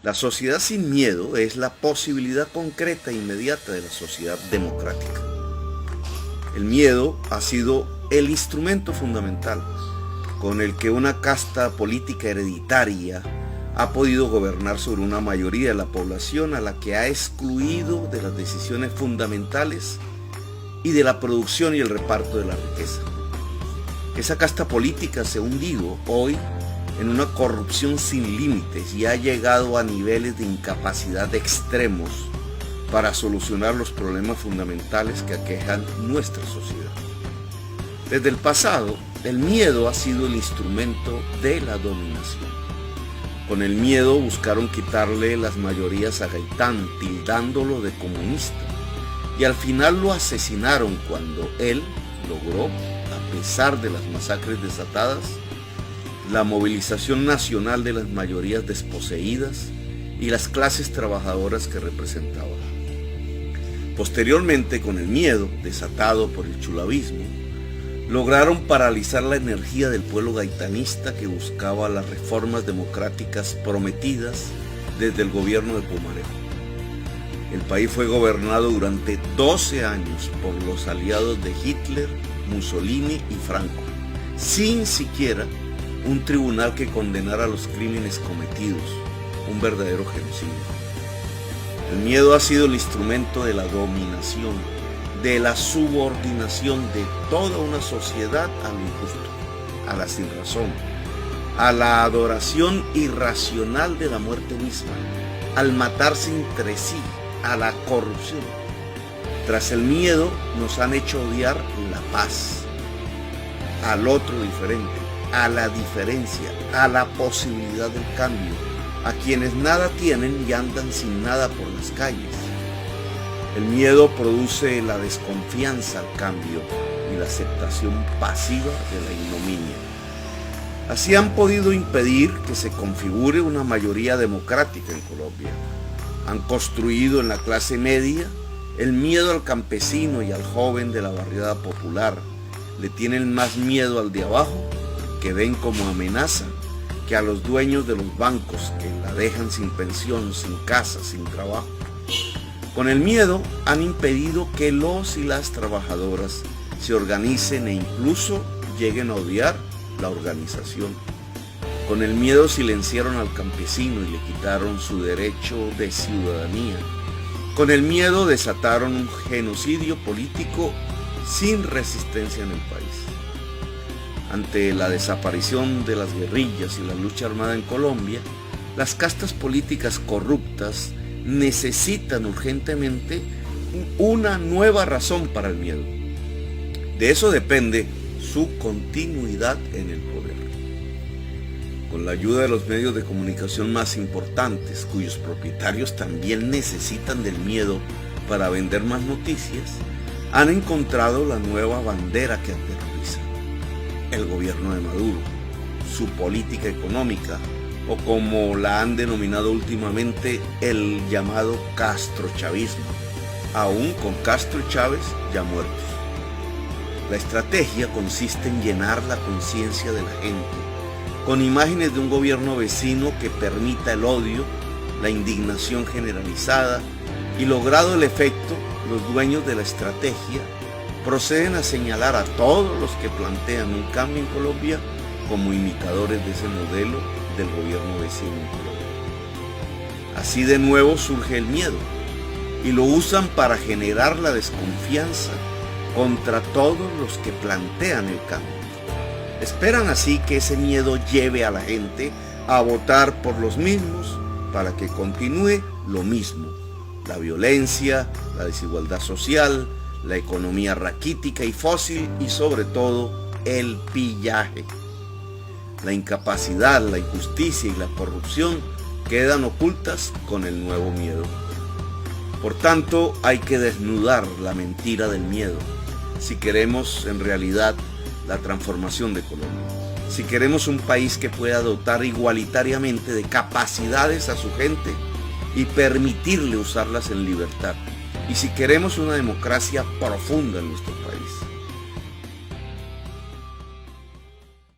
La sociedad sin miedo es la posibilidad concreta e inmediata de la sociedad democrática. El miedo ha sido el instrumento fundamental con el que una casta política hereditaria ha podido gobernar sobre una mayoría de la población a la que ha excluido de las decisiones fundamentales y de la producción y el reparto de la riqueza. Esa casta política se ha hundido hoy en una corrupción sin límites y ha llegado a niveles de incapacidad extremos para solucionar los problemas fundamentales que aquejan nuestra sociedad. Desde el pasado, el miedo ha sido el instrumento de la dominación. Con el miedo buscaron quitarle las mayorías a Gaitán, tildándolo de comunista, y al final lo asesinaron cuando él logró, a pesar de las masacres desatadas, la movilización nacional de las mayorías desposeídas y las clases trabajadoras que representaba. Posteriormente, con el miedo desatado por el chulavismo, lograron paralizar la energía del pueblo gaitanista que buscaba las reformas democráticas prometidas desde el gobierno de Pumarejo. El país fue gobernado durante 12 años por los aliados de Hitler, Mussolini y Franco, sin siquiera un tribunal que condenara los crímenes cometidos, un verdadero genocidio. El miedo ha sido el instrumento de la dominación, de la subordinación de toda una sociedad a lo injusto, a la sinrazón, a la adoración irracional de la muerte misma, al matarse entre sí, a la corrupción. Tras el miedo nos han hecho odiar la paz, al otro diferente, a la diferencia, a la posibilidad del cambio, a quienes nada tienen y andan sin nada por las calles. El miedo produce la desconfianza al cambio y la aceptación pasiva de la ignominia. Así han podido impedir que se configure una mayoría democrática en Colombia. Han construido en la clase media el miedo al campesino y al joven de la barriada popular. Le tienen más miedo al de abajo, que ven como amenaza, que a los dueños de los bancos que la dejan sin pensión, sin casa, sin trabajo. Con el miedo han impedido que los y las trabajadoras se organicen e incluso lleguen a odiar la organización. Con el miedo silenciaron al campesino y le quitaron su derecho de ciudadanía. Con el miedo desataron un genocidio político sin resistencia en el país. Ante la desaparición de las guerrillas y la lucha armada en Colombia, las castas políticas corruptas necesitan urgentemente una nueva razón para el miedo. De eso depende su continuidad en el poder. Con la ayuda de los medios de comunicación más importantes, cuyos propietarios también necesitan del miedo para vender más noticias, han encontrado la nueva bandera que aterroriza: el gobierno de Maduro, su política económica, o como la han denominado últimamente, el llamado castrochavismo, aún con Castro y Chávez ya muertos. La estrategia consiste en llenar la conciencia de la gente con imágenes de un gobierno vecino que permita el odio, la indignación generalizada, y logrado el efecto, los dueños de la estrategia proceden a señalar a todos los que plantean un cambio en Colombia como imitadores de ese modelo del gobierno vecino en Colombia. Así de nuevo surge el miedo y lo usan para generar la desconfianza contra todos los que plantean el cambio. Esperan así que ese miedo lleve a la gente a votar por los mismos para que continúe lo mismo: la violencia, la desigualdad social, la economía raquítica y fósil y sobre todo el pillaje. La incapacidad, la injusticia y la corrupción quedan ocultas con el nuevo miedo. Por tanto, hay que desnudar la mentira del miedo si queremos en realidad la transformación de Colombia. Si queremos un país que pueda dotar igualitariamente de capacidades a su gente y permitirle usarlas en libertad. Y si queremos una democracia profunda en nuestro país.